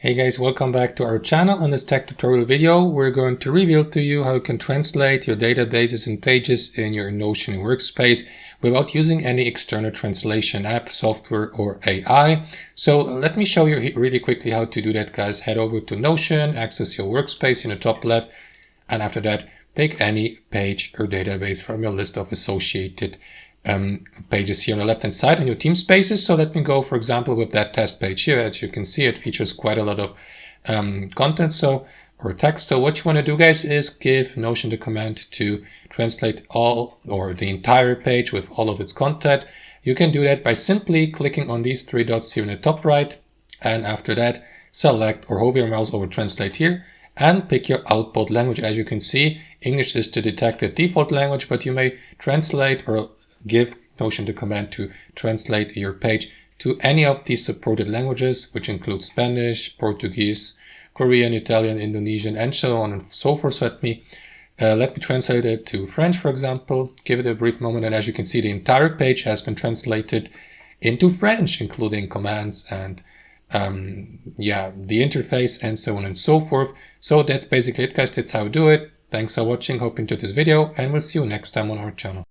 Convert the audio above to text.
Hey guys, welcome back to our channel. In this tech tutorial video, we're going to reveal to you how you can translate your databases and pages in your Notion workspace without using any external translation app, software, or AI. So let me show you really quickly how to do that, guys. Head over to Notion, access your workspace in the top left, and after that, pick any page or database from your list of associated pages here on the left hand side in your team spaces. So let me go, for example, with that test page here. As you can see, it features quite a lot of content or text. So what you want to do, guys, is give Notion the command to translate all or the entire page with all of its content. You can do that by simply clicking on these three dots here in the top right, and after that select or hover your mouse over translate here and pick your output language. As you can see, English is the detected default language, but you may translate or give Notion the command to translate your page to any of these supported languages, which include Spanish, Portuguese, Korean, Italian, Indonesian, and so on and so forth. So let me translate it to French, for example. Give it a brief moment, and as you can see, the entire page has been translated into French, including commands and the interface and so on and so forth. So that's basically it, guys. That's how I do it. Thanks for watching. Hope you enjoyed this video, and we'll see you next time on our channel.